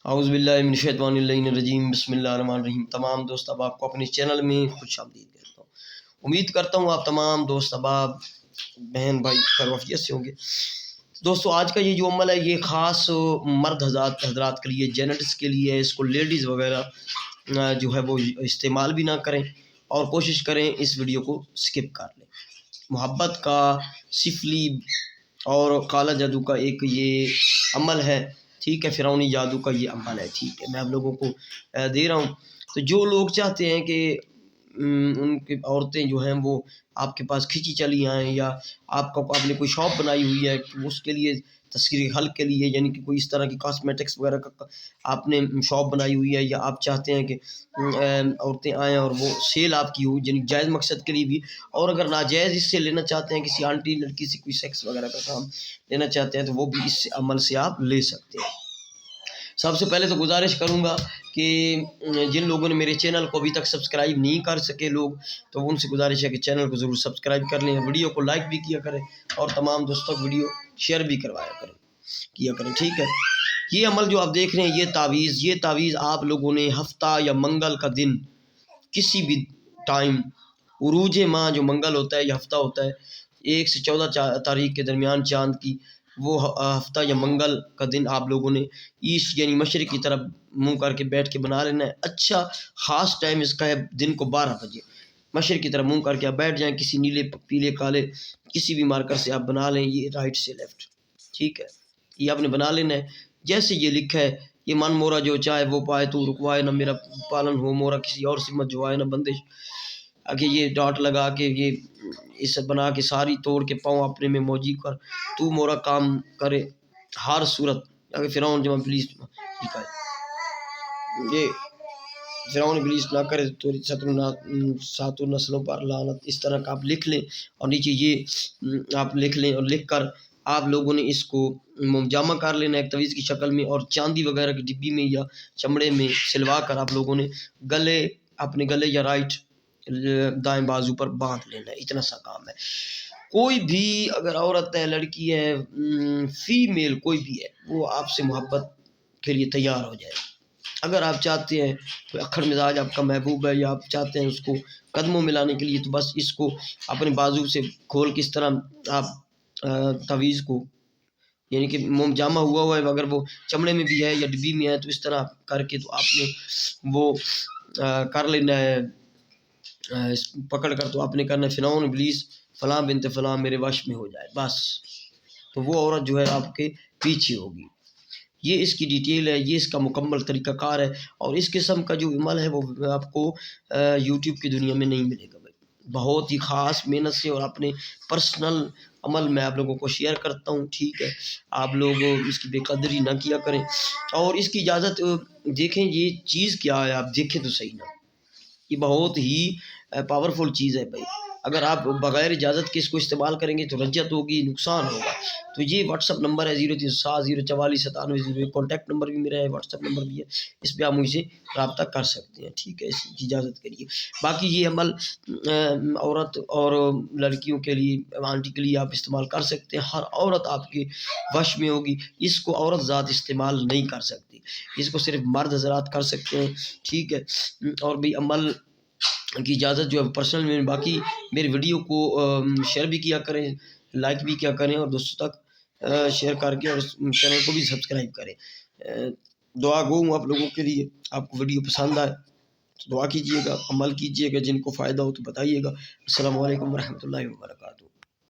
اعوذ باللہ من الشیطان الرجیم، بسم اللہ الرحمن الرحیم۔ تمام دوست احباب کو اپنے چینل میں خوش آمدید کہتا ہوں۔ امید کرتا ہوں آپ تمام دوست احباب بہن بھائی خیریت سے ہوں گے۔ دوستو آج کا یہ جو عمل ہے یہ خاص مرد حضرات کے لیے، جینٹس کے لیے ہے۔ اس کو لیڈیز وغیرہ جو ہے وہ استعمال بھی نہ کریں اور کوشش کریں اس ویڈیو کو سکپ کر لیں۔ محبت کا، سفلی اور کالا جادو کا ایک یہ عمل ہے، ٹھیک ہے، فرعونی جادو کا یہ عمل ہے، ٹھیک ہے، میں آپ لوگوں کو دے رہا ہوں۔ تو جو لوگ چاہتے ہیں کہ ان کی عورتیں جو ہیں وہ آپ کے پاس کھینچی چلی آئیں، یا آپ نے کوئی شاپ بنائی ہوئی ہے اس کے لیے تصویری حل کے لیے، یعنی کہ کوئی اس طرح کی کاسمیٹکس وغیرہ کا آپ نے شاپ بنائی ہوئی ہے، یا آپ چاہتے ہیں کہ عورتیں آئیں اور وہ سیل آپ کی ہو، یعنی جائز مقصد کے لیے بھی، اور اگر ناجائز اس سے لینا چاہتے ہیں، کسی آنٹی لڑکی سے کوئی سیکس وغیرہ کا کام لینا چاہتے ہیں، تو وہ بھی اس عمل سے آپ لے سکتے ہیں۔ سب سے پہلے تو گزارش کروں گا کہ جن لوگوں نے میرے چینل کو ابھی تک سبسکرائب نہیں کر سکے لوگ، تو ان سے گزارش ہے کہ چینل کو ضرور سبسکرائب کر لیں، ویڈیو کو لائک بھی کیا کریں اور تمام دوستوں کو ویڈیو شیئر بھی کیا کریں، ٹھیک ہے۔ یہ عمل جو آپ دیکھ رہے ہیں، یہ تعویذ آپ لوگوں نے ہفتہ یا منگل کا دن کسی بھی ٹائم، عروج ماہ جو منگل ہوتا ہے یا ہفتہ ہوتا ہے 1 سے 14 تاریخ کے درمیان چاند کی، وہ ہفتہ یا منگل کا دن آپ لوگوں نے ایسٹ یعنی مشرق کی طرف منہ کر کے بیٹھ کے بنا لینا ہے۔ اچھا خاص ٹائم اس کا ہے دن کو 12 بجے، مشرق کی طرف منہ کر کے آپ بیٹھ جائیں، کسی نیلے پیلے کالے کسی بھی مارکر سے آپ بنا لیں، یہ رائٹ سے لیفٹ، ٹھیک ہے، یہ آپ نے بنا لینا ہے جیسے یہ لکھا ہے۔ یہ من مورا جو چاہے وہ پائے، تو رکوائے نہ میرا پالن ہو مورا، کسی اور سے مت جوائے نہ بندش، آگے یہ ڈاٹ لگا کے یہ اس بنا کے ساری توڑ کے پاؤں اپنے میں موجی کر، تو مورا کام کرے ہر صورت، اگر فرعون جمع پلیس لکھا ہے، یہ فرعون ابلیس نہ کرے تو ساتوں نسلوں پر لعنت، اس طرح کا آپ لکھ لیں، اور نیچے یہ آپ لکھ لیں، اور لکھ کر آپ لوگوں نے اس کو جمع کر لینا ایک تعویذ کی شکل میں، اور چاندی وغیرہ کی ڈبی میں یا چمڑے میں سلوا کر آپ لوگوں نے اپنے گلے یا رائٹ دائیں بازو پر باندھ لینا ہے، اتنا سا کام ہے۔ کوئی بھی اگر عورت ہے، لڑکی ہے، فیمیل کوئی بھی ہے، وہ آپ سے محبت کے لیے تیار ہو جائے۔ اگر آپ چاہتے ہیں کوئی اکھڑ مزاج آپ کا محبوب ہے، یا آپ چاہتے ہیں اس کو قدموں میں لانے کے لیے، تو بس اس کو اپنے بازو سے کھول کے اس طرح آپ تعویذ کو، یعنی کہ جامع ہوا ہے، اگر وہ چمڑے میں بھی ہے یا ڈبی میں ہے، تو اس طرح کر کے تو آپ نے وہ کر لینا ہے، پکڑ کر تو آپ نے کرنا ہے فرعون ابلیس فلاں بنت فلاں میرے وش میں ہو جائے، بس تو وہ عورت جو ہے آپ کے پیچھے ہوگی۔ یہ اس کی ڈیٹیل ہے، یہ اس کا مکمل طریقہ کار ہے، اور اس قسم کا جو عمل ہے وہ آپ کو یوٹیوب کی دنیا میں نہیں ملے گا بھائی۔ بہت ہی خاص محنت سے اور اپنے پرسنل عمل میں آپ لوگوں کو شیئر کرتا ہوں، ٹھیک ہے۔ آپ لوگ اس کی بے قدری نہ کیا کریں، اور اس کی اجازت دیکھیں یہ چیز کیا ہے، آپ دیکھیں تو صحیح نا، یہ بہت ہی پاورفل چیز ہے بھائی۔ اگر آپ بغیر اجازت کے اس کو استعمال کریں گے تو رجت ہوگی، نقصان ہوگا۔ تو یہ واٹس اپ نمبر ہے 0360 044 97 کانٹیکٹ نمبر بھی میرا ہے، واٹس اپ نمبر بھی ہے، اس پہ آپ مجھ سے رابطہ کر سکتے ہیں، ٹھیک ہے، اس کی اجازت کے لیے۔ باقی یہ عمل عورت اور لڑکیوں کے لیے، آنٹی کے لیے آپ استعمال کر سکتے ہیں، ہر عورت آپ کے وش میں ہوگی، اس کو عورت ذات استعمال نہیں کر سکتی، اس کو صرف مرد حضرات کر سکتے ہیں، ٹھیک ہے۔ اور بھی عمل کی اجازت جو ہے پرسنل میں، باقی میری ویڈیو کو شیئر بھی کیا کریں، لائک بھی کیا کریں، اور دوستوں تک شیئر کر کے اور چینل کو بھی سبسکرائب کریں۔ دعا گو ہوں آپ لوگوں کے لیے، آپ کو ویڈیو پسند آئے تو دعا کیجیے گا، عمل کیجیے گا، جن کو فائدہ ہو تو بتائیے گا۔ السلام علیکم ورحمۃ اللہ وبرکاتہ۔